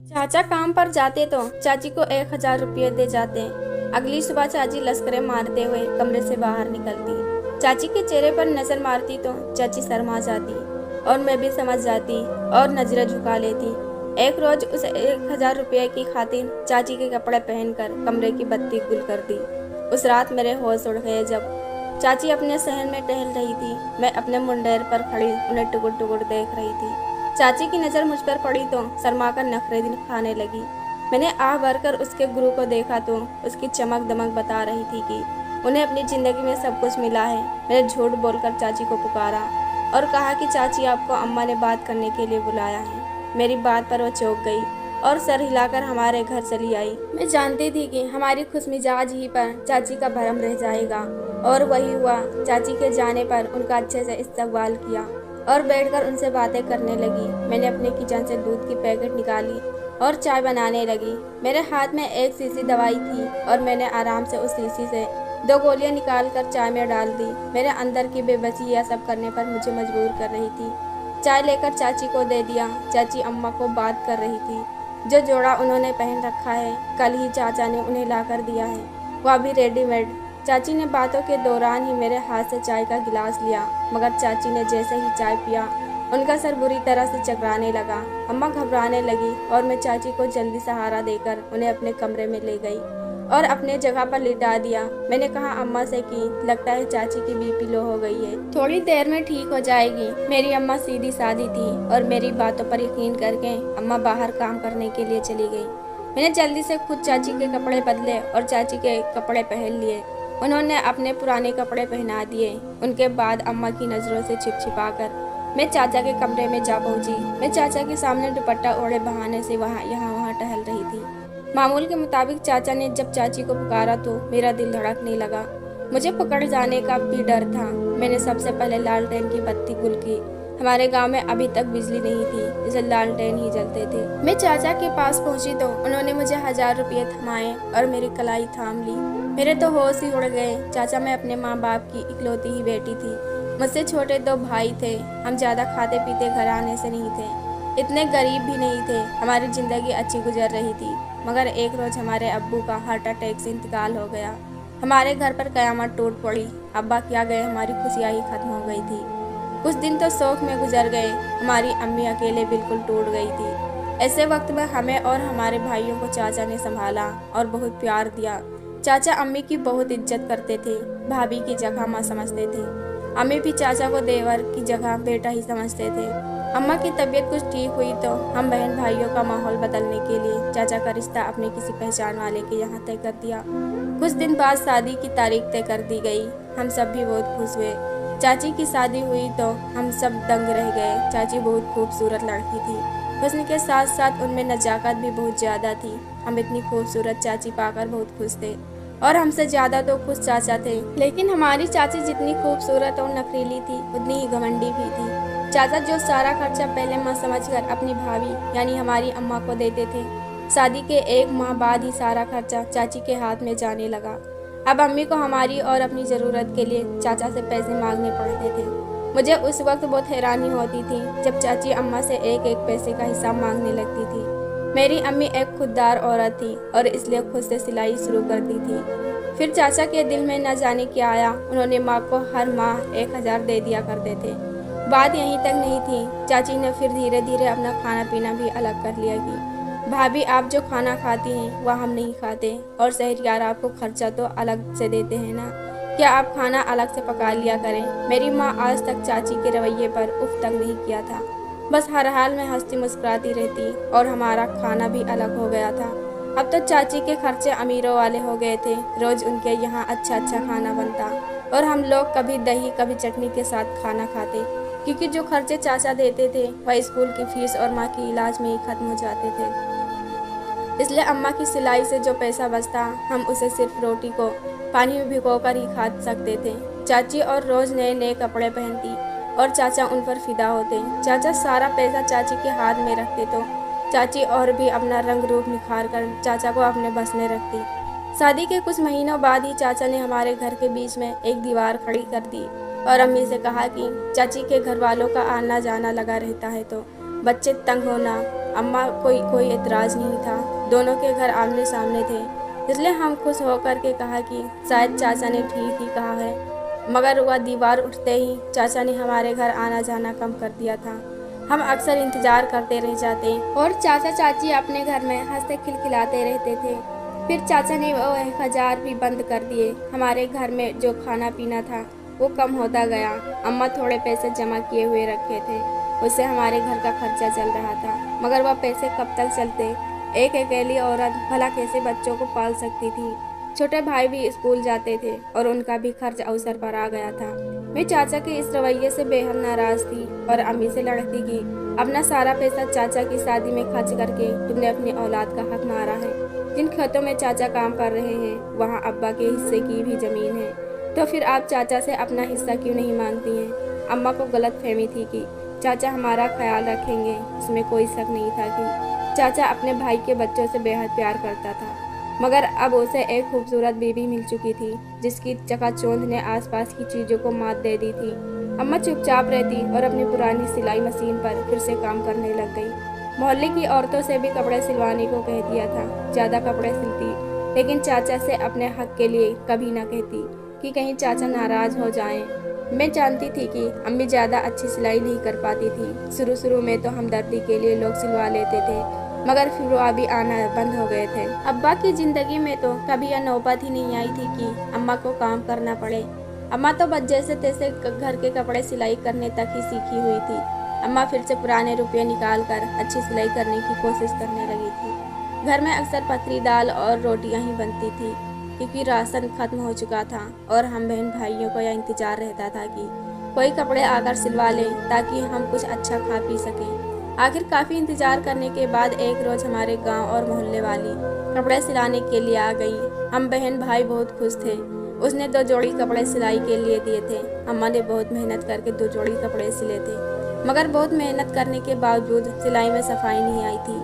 चाचा काम पर जाते तो चाची को 1,000 रुपये दे जाते। अगली सुबह चाची लश्करे मारते हुए कमरे से बाहर निकलती। चाची के चेहरे पर नजर मारती तो चाची शर्मा जाती और मैं भी समझ जाती और नजरें झुका लेती। एक रोज उस 1,000 रुपये की खातिर चाची के कपड़े पहनकर कमरे की बत्ती गुल कर दी। उस रात मेरे होश उड़ गए जब चाची अपने शहर में टहल रही थी। मैं अपने मुंडेर पर खड़ी उन्हें टुकुर टुकुर देख रही थी। चाची की नज़र मुझ पर पड़ी तो शर्मा कर नखरे दिखाने लगी। मैंने आह भरकर उसके गुरु को देखा तो उसकी चमक दमक बता रही थी कि उन्हें अपनी ज़िंदगी में सब कुछ मिला है। मैंने झूठ बोलकर चाची को पुकारा और कहा कि चाची आपको अम्मा ने बात करने के लिए बुलाया है। मेरी बात पर वो चौंक गई और सर हिलाकर हमारे घर चली आई। मैं जानती थी कि हमारी खुशमिजाज ही पर चाची का भरम रह जाएगा और वही हुआ। चाची के जाने पर उनका अच्छे से इस्तकबाल किया और बैठकर उनसे बातें करने लगी। मैंने अपने किचन से दूध की पैकेट निकाली और चाय बनाने लगी। मेरे हाथ में एक शीशी दवाई थी और मैंने आराम से उस शीशी से 2 गोलियां निकालकर चाय में डाल दी। मेरे अंदर की बेबसी यह सब करने पर मुझे मजबूर कर रही थी। चाय लेकर चाची को दे दिया। चाची अम्मा को बात कर रही थी। जो जोड़ा उन्होंने पहन रखा है कल ही चाचा ने उन्हें ला कर दिया है, वह भी रेडीमेड। चाची ने बातों के दौरान ही मेरे हाथ से चाय का गिलास लिया, मगर चाची ने जैसे ही चाय पिया उनका सर बुरी तरह से चकराने लगा। अम्मा घबराने लगी और मैं चाची को जल्दी सहारा देकर उन्हें अपने कमरे में ले गई और अपने जगह पर लिटा दिया। मैंने कहा अम्मा से कि लगता है चाची की बीपी लो हो गई है, थोड़ी देर में ठीक हो जाएगी। मेरी अम्मा सीधी सादी थी और मेरी बातों पर यकीन करके अम्मा बाहर काम करने के लिए चली गई। मैंने जल्दी से खुद चाची के कपड़े बदले और चाची के कपड़े पहन लिए। उन्होंने अपने पुराने कपड़े पहना दिए। उनके बाद अम्मा की नज़रों से छिपा कर मैं चाचा के कमरे में जा पहुंची। मैं चाचा के सामने दुपट्टा ओढ़े बहाने से वहाँ टहल रही थी। मामूल के मुताबिक चाचा ने जब चाची को पुकारा तो मेरा दिल धड़कने लगा। मुझे पकड़ जाने का भी डर था। मैंने सबसे पहले लालटेन की बत्ती गुल की। हमारे गांव में अभी तक बिजली नहीं थी, इसलिए लालटेन ही जलते थे। मैं चाचा के पास पहुंची तो उन्होंने मुझे 1,000 रुपये थमाए और मेरी कलाई थाम ली। मेरे तो होश ही उड़ गए। चाचा मैं अपने माँ बाप की इकलौती ही बेटी थी। मुझसे छोटे 2 भाई थे। हम ज़्यादा खाते पीते घराने से नहीं थे, इतने गरीब भी नहीं थे। हमारी ज़िंदगी अच्छी गुजर रही थी, मगर एक रोज़ हमारे अब्बू का हार्ट अटैक से इंतकाल हो गया। हमारे घर पर कयामत टूट पड़ी। अब्बा क्या गए, हमारी खुशियाँ ही खत्म हो गई थी। कुछ दिन तो शौक में गुजर गए। हमारी अम्मी अकेले बिल्कुल टूट गई थी। ऐसे वक्त में हमें और हमारे भाइयों को चाचा ने संभाला और बहुत प्यार दिया। चाचा अम्मी की बहुत इज्जत करते थे, भाभी की जगह माँ समझते थे। अम्मी भी चाचा को देवर की जगह बेटा ही समझते थे। अम्मा की तबीयत कुछ ठीक हुई तो हम बहन भाइयों का माहौल बदलने के लिए चाचा का रिश्ता अपने किसी पहचान वाले के यहाँ तय कर दिया। कुछ दिन बाद शादी की तारीख तय कर दी गई। हम सब भी बहुत खुश हुए। चाची की शादी हुई तो हम सब दंग रह गए। चाची बहुत खूबसूरत लड़की थी। हुस्न के साथ साथ उनमें नजाकत भी बहुत ज़्यादा थी। हम इतनी खूबसूरत चाची पाकर बहुत खुश थे और हमसे ज़्यादा तो खुश चाचा थे। लेकिन हमारी चाची जितनी खूबसूरत और नखरीली थी उतनी ही घमंडी भी थी। चाचा जो सारा खर्चा पहले माँ समझकर अपनी भाभी यानी हमारी अम्मा को देते थे, शादी के 1 माह बाद ही सारा खर्चा चाची के हाथ में जाने लगा। अब अम्मी को हमारी और अपनी ज़रूरत के लिए चाचा से पैसे मांगने पड़ते थे। मुझे उस वक्त बहुत हैरानी होती थी जब चाची अम्मा से एक एक पैसे का हिसाब मांगने लगती थी। मेरी अम्मी एक खुददार औरत थी और इसलिए खुद से सिलाई शुरू कर दी थी। फिर चाचा के दिल में न जाने क्या आया, उन्होंने माँ को हर माह 1,000 दे दिया करते थे। बात यहीं तक नहीं थी, चाची ने फिर धीरे धीरे अपना खाना पीना भी अलग कर लिया कि भाभी आप जो खाना खाती हैं वह हम नहीं खाते और शहरियार आपको खर्चा तो अलग से देते हैं ना, क्या आप खाना अलग से पका लिया करें। मेरी माँ आज तक चाची के रवैये पर उफ तक नहीं किया था, बस हर हाल में हंसती मुस्कुराती रहती और हमारा खाना भी अलग हो गया था। अब तो चाची के खर्चे अमीरों वाले हो गए थे। रोज़ उनके यहाँ अच्छा अच्छा खाना बनता और हम लोग कभी दही कभी चटनी के साथ खाना खाते, क्योंकि जो खर्चे चाचा देते थे वह स्कूल की फीस और माँ की इलाज में ही खत्म हो जाते थे। इसलिए अम्मा की सिलाई से जो पैसा बचता हम उसे सिर्फ रोटी को पानी में भिगोकर ही खा सकते थे। चाची और रोज़ नए नए कपड़े पहनती और चाचा उन पर फिदा होते। चाचा सारा पैसा चाची के हाथ में रखते तो चाची और भी अपना रंग रूप निखार कर चाचा को अपने बस में रखती। शादी के कुछ महीनों बाद ही चाचा ने हमारे घर के बीच में एक दीवार खड़ी कर दी और अम्मी से कहा कि चाची के घर वालों का आना जाना लगा रहता है तो बच्चे तंग होना अम्मा कोई एतराज़ नहीं था। दोनों के घर आमने सामने थे, इसलिए हम खुश होकर के कहा कि शायद चाचा ने ठीक ही कहा है। मगर वह दीवार उठते ही चाचा ने हमारे घर आना जाना कम कर दिया था। हम अक्सर इंतज़ार करते रह जाते और चाचा चाची अपने घर में हंसते खिलखिलाते रहते थे। फिर चाचा ने वो 1000 भी बंद कर दिए। हमारे घर में जो खाना पीना था वो कम होता गया। अम्मा थोड़े पैसे जमा किए हुए रखे थे, उससे हमारे घर का खर्चा चल रहा था। मगर वह पैसे कब तक चलते? एक अकेली औरत भला कैसे बच्चों को पाल सकती थी? छोटे भाई भी स्कूल जाते थे और उनका भी खर्च अवसर पर आ गया था। मैं चाचा के इस रवैये से बेहद नाराज थी और अम्मी से लड़ती कि अपना सारा पैसा चाचा की शादी में खर्च करके तुमने अपनी औलाद का हक मारा है। जिन खेतों में चाचा काम कर रहे हैं वहाँ अब्बा के हिस्से की भी ज़मीन है, तो फिर आप चाचा से अपना हिस्सा क्यों नहीं मांगती हैं? अम्मा को गलत फहमी थी कि चाचा हमारा ख्याल रखेंगे। उसमें कोई शक नहीं था कि चाचा अपने भाई के बच्चों से बेहद प्यार करता था। मगर अब उसे एक खूबसूरत बीवी मिल चुकी थी जिसकी चकाचौंध ने आसपास की चीज़ों को मात दे दी थी। अम्मा चुपचाप रहती और अपनी पुरानी सिलाई मशीन पर फिर से काम करने लग गई। मोहल्ले की औरतों से भी कपड़े सिलवाने को कह दिया था। ज़्यादा कपड़े सिलती, लेकिन चाचा से अपने हक के लिए कभी ना कहती कि कहीं चाचा नाराज़ हो जाएं। मैं जानती थी कि अम्मी ज़्यादा अच्छी सिलाई नहीं कर पाती थी। शुरू में तो हमदर्दी के लिए लोग सिलवा लेते थे, मगर फिर वो अभी आना बंद हो गए थे। अब्बा की ज़िंदगी में तो कभी यह नौबत ही नहीं आई थी कि अम्मा को काम करना पड़े। अम्मा तो बस जैसे तैसे घर के कपड़े सिलाई करने तक ही सीखी हुई थी। अम्मा फिर से पुराने रुपये निकाल कर अच्छी सिलाई करने की कोशिश करने लगी थी। घर में अक्सर पतली दाल और रोटियां ही बनती थी क्योंकि राशन खत्म हो चुका था और हम बहन भाइयों को यह इंतजार रहता था कि कोई कपड़े आकर सिलवा लें ताकि हम कुछ अच्छा खा पी सकें। आखिर काफ़ी इंतजार करने के बाद एक रोज़ हमारे गांव और मोहल्ले वाली कपड़े सिलाने के लिए आ गई। हम बहन भाई बहुत खुश थे। उसने 2 जोड़ी कपड़े सिलाई के लिए दिए थे। अम्मा ने बहुत मेहनत करके 2 जोड़ी कपड़े सिले थे, मगर बहुत मेहनत करने के बावजूद सिलाई में सफाई नहीं आई थी।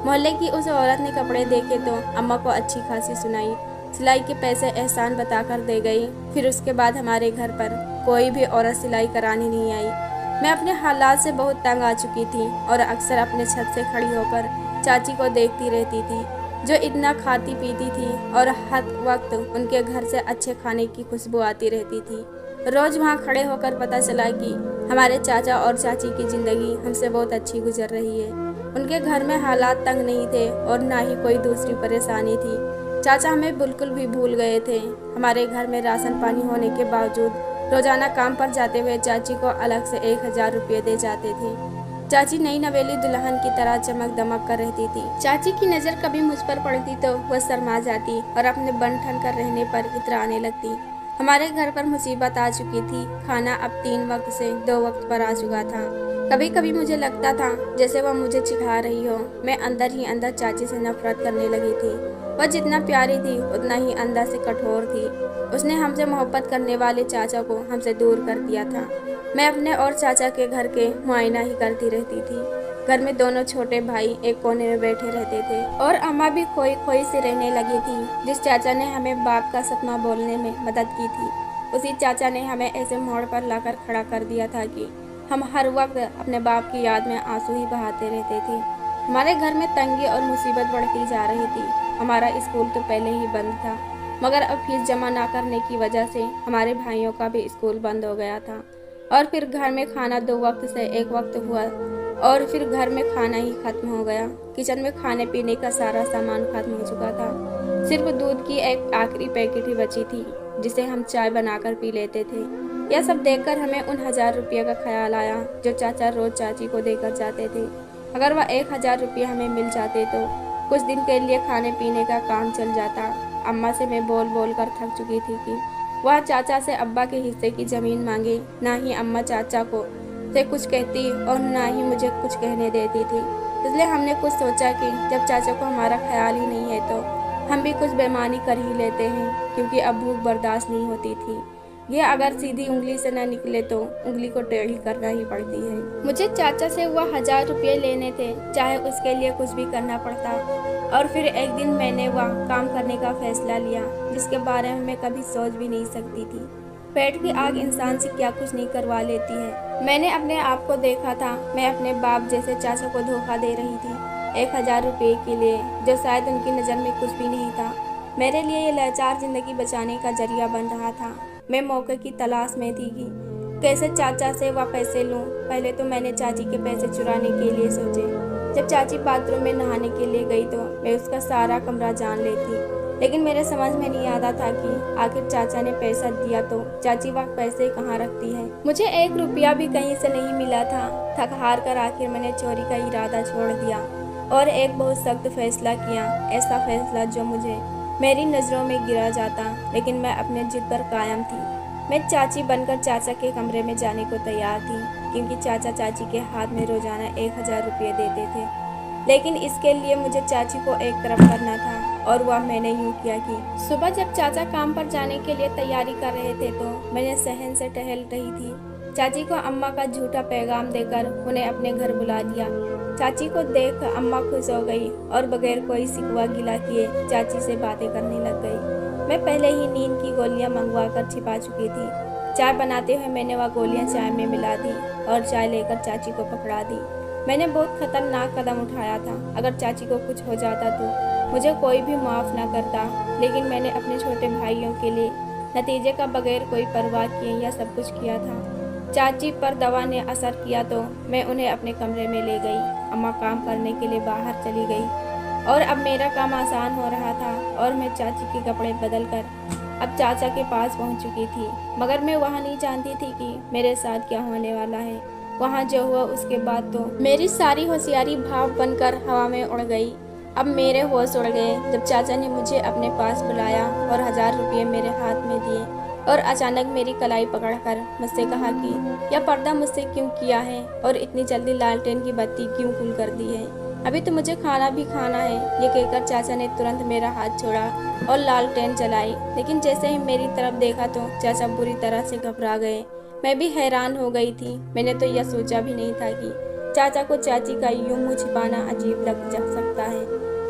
मोहल्ले की उस औरत ने कपड़े देखे तो अम्मा को अच्छी खासी सुनाई। सिलाई के पैसे एहसान बताकर दे गई। फिर उसके बाद हमारे घर पर कोई भी औरत सिलाई कराने नहीं आई। मैं अपने हालात से बहुत तंग आ चुकी थी और अक्सर अपने छत से खड़ी होकर चाची को देखती रहती थी, जो इतना खाती पीती थी और हर वक्त उनके घर से अच्छे खाने की खुशबू आती रहती थी। रोज़ वहाँ खड़े होकर पता चला कि हमारे चाचा और चाची की ज़िंदगी हमसे बहुत अच्छी गुजर रही है। उनके घर में हालात तंग नहीं थे और ना ही कोई दूसरी परेशानी थी। चाचा हमें बिल्कुल भी भूल गए थे। हमारे घर में राशन पानी होने के बावजूद रोजाना काम पर जाते हुए चाची को अलग से 1000 रुपये दे जाते थे। चाची नई नवेली दुल्हन की तरह चमक दमक कर रहती थी। चाची की नज़र कभी मुझ पर पड़ती तो वह शर्मा जाती और अपने बन ठन कर रहने पर इतराने लगती। हमारे घर पर मुसीबत आ चुकी थी। खाना अब 3 वक्त से 2 वक्त पर आ चुका था। कभी कभी मुझे लगता था जैसे वह मुझे चिढ़ा रही हो। मैं अंदर ही अंदर चाची से नफरत करने लगी थी। वह जितना प्यारी थी उतना ही अंदर से कठोर थी। उसने हमसे मोहब्बत करने वाले चाचा को हमसे दूर कर दिया था। मैं अपने और चाचा के घर के मुआयना ही करती रहती थी। घर में दोनों छोटे भाई एक कोने में बैठे रहते थे और अम्मा भी खोई खोई से रहने लगी थी। जिस चाचा ने हमें बाप का सतमा बोलने में मदद की थी, उसी चाचा ने हमें ऐसे मोड़ पर लाकर खड़ा कर दिया था कि हम हर वक्त अपने बाप की याद में आंसू ही बहाते रहते थे। हमारे घर में तंगी और मुसीबत बढ़ती जा रही थी। हमारा स्कूल तो पहले ही बंद था, मगर अब फीस जमा ना करने की वजह से हमारे भाइयों का भी स्कूल बंद हो गया था। और फिर घर में खाना 2 वक्त से 1 वक्त हुआ और फिर घर में खाना ही खत्म हो गया। किचन में खाने पीने का सारा सामान खत्म हो चुका था। सिर्फ दूध की एक आखिरी पैकेट ही बची थी जिसे हम चाय बनाकर पी लेते थे। यह सब देखकर हमें उन 1000 रुपये का ख्याल आया जो चाचा रोज चाची को देकर जाते थे। अगर वह 1000 रुपये हमें मिल जाते तो कुछ दिन के लिए खाने पीने का काम चल जाता। अम्मा से मैं बोल बोल कर थक चुकी थी कि वह चाचा से अब्बा के हिस्से की ज़मीन मांगे। ना ही अम्मा चाचा को से कुछ कहती और ना ही मुझे कुछ कहने देती थी। इसलिए हमने कुछ सोचा कि जब चाचा को हमारा ख्याल ही नहीं है तो हम भी कुछ बेईमानी कर ही लेते हैं, क्योंकि अब भूख बर्दाश्त नहीं होती थी। ये अगर सीधी उंगली से न निकले तो उंगली को टेढ़ी करना ही पड़ती है। मुझे चाचा से वह 1000 रुपये लेने थे, चाहे उसके लिए कुछ भी करना पड़ता। और फिर एक दिन मैंने वह काम करने का फैसला लिया जिसके बारे में मैं कभी सोच भी नहीं सकती थी। पेट की आग इंसान से क्या कुछ नहीं करवा लेती है। मैंने अपने आप को देखा था, मैं अपने बाप जैसे चाचा को धोखा दे रही थी। 1000 रुपये के लिए, जो शायद उनकी नज़र में कुछ भी नहीं था। मेरे लिए ये लाचार ज़िंदगी बचाने का जरिया बन रहा था। मैं मौके की तलाश में थी कि कैसे चाचा से वह पैसे लूं। पहले तो मैंने चाची के पैसे चुराने के लिए सोचे। जब चाची बाथरूम में नहाने के लिए गई तो मैं उसका सारा कमरा जान लेती, लेकिन मेरे समझ में नहीं आता था कि आखिर चाचा ने पैसा दिया तो चाची वह पैसे कहाँ रखती है। मुझे 1 रुपया भी कहीं से नहीं मिला था। थक हार कर आखिर मैंने चोरी का इरादा छोड़ दिया और एक बहुत सख्त फैसला किया। ऐसा फैसला जो मुझे मेरी नज़रों में गिरा जाता, लेकिन मैं अपने जिद पर कायम थी। मैं चाची बनकर चाचा के कमरे में जाने को तैयार थी, क्योंकि चाचा चाची के हाथ में रोजाना 1000 रुपये देते थे। लेकिन इसके लिए मुझे चाची को एक तरफ करना था, और वह मैंने यूँ किया कि सुबह जब चाचा काम पर जाने के लिए तैयारी कर रहे थे तो मैंने सहन से टहल रही थी। चाची को अम्मा का झूठा पैगाम देकर उन्हें अपने घर बुला लिया। चाची को देख अम्मा खुश हो गई और बगैर कोई सिकवा गिला किए चाची से बातें करने लग गई। मैं पहले ही नींद की गोलियां मंगवा कर छिपा चुकी थी। चाय बनाते हुए मैंने वह गोलियां चाय में मिला दी और चाय लेकर चाची को पकड़ा दी। मैंने बहुत खतरनाक कदम उठाया था। अगर चाची को कुछ हो जाता तो मुझे कोई भी माफ़ ना करता, लेकिन मैंने अपने छोटे भाइयों के लिए नतीजे का बगैर कोई परवाह किए यह सब कुछ किया था। चाची पर दवा ने असर किया तो मैं उन्हें अपने कमरे में ले गई। अम्मा काम करने के लिए बाहर चली गई और अब मेरा काम आसान हो रहा था और मैं चाची के कपड़े बदलकर अब चाचा के पास पहुंच चुकी थी। मगर मैं वहां नहीं जानती थी कि मेरे साथ क्या होने वाला है। वहां जो हुआ उसके बाद तो मेरी सारी होशियारी भाप बनकर हवा में उड़ गई। अब मेरे होश उड़ गए जब चाचा ने मुझे अपने पास बुलाया और 1000 रुपये मेरे हाथ में दिए और अचानक मेरी कलाई पकड़कर मुझसे कहा कि यह पर्दा मुझसे क्यों किया है और इतनी जल्दी लालटेन की बत्ती क्यों गुल कर दी है। अभी तो मुझे खाना भी खाना है। ये कहकर चाचा ने तुरंत मेरा हाथ छोड़ा और लालटेन जलाई। लेकिन जैसे ही मेरी तरफ देखा तो चाचा बुरी तरह से घबरा गए। मैं भी हैरान हो गई थी। मैंने तो यह सोचा भी नहीं था कि चाचा को चाची का यूं मुँह छिपाना अजीब लग जा सकता है,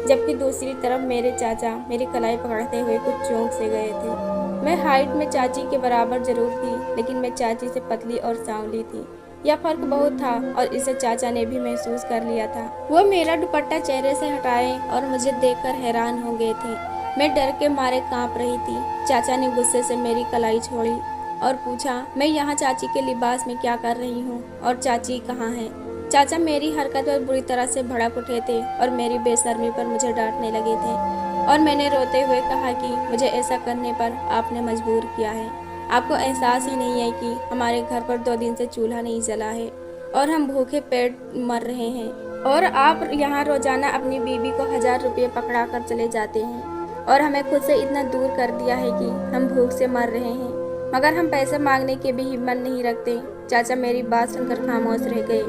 जबकि दूसरी तरफ मेरे चाचा मेरी कलाई पकड़ते हुए कुछ चौंक से गए थे। मैं हाइट में चाची के बराबर जरूर थी, लेकिन मैं चाची से पतली और सांवली थी। यह फर्क बहुत था और इसे चाचा ने भी महसूस कर लिया था। वो मेरा दुपट्टा चेहरे से हटाए और मुझे देखकर हैरान हो गए थे। मैं डर के मारे कांप रही थी। चाचा ने गुस्से से मेरी कलाई छोड़ी और पूछा, मैं यहाँ चाची के लिबास में क्या कर रही हूँ और चाची कहाँ है। चाचा मेरी हरकत पर बुरी तरह से भड़क उठे थे और मेरी बेशर्मी पर मुझे डांटने लगे थे और मैंने रोते हुए कहा कि मुझे ऐसा करने पर आपने मजबूर किया है। आपको एहसास ही नहीं है कि हमारे घर पर 2 दिन से चूल्हा नहीं जला है और हम भूखे पेट मर रहे हैं, और आप यहाँ रोजाना अपनी बीवी को 1000 रुपये पकड़ा कर चले जाते हैं और हमें खुद से इतना दूर कर दिया है कि हम भूख से मर रहे हैं, मगर हम पैसे मांगने की भी हिम्मत नहीं रखते। चाचा मेरी बात सुनकर खामोश रह गए।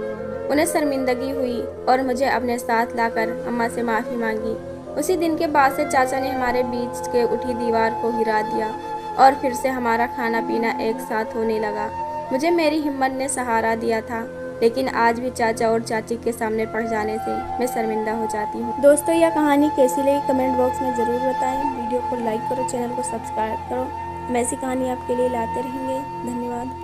उन्हें शर्मिंदगी हुई और मुझे अपने साथ लाकर अम्मा से माफ़ी मांगी। उसी दिन के बाद से चाचा ने हमारे बीच के उठी दीवार को गिरा दिया और फिर से हमारा खाना पीना एक साथ होने लगा। मुझे मेरी हिम्मत ने सहारा दिया था, लेकिन आज भी चाचा और चाची के सामने पड़ जाने से मैं शर्मिंदा हो जाती हूँ। दोस्तों, यह कहानी कैसी लगी कमेंट बॉक्स में ज़रूर बताएं। वीडियो को लाइक करो, चैनल को सब्सक्राइब करो। हम ऐसी कहानी आपके लिए लाते रहेंगे। धन्यवाद।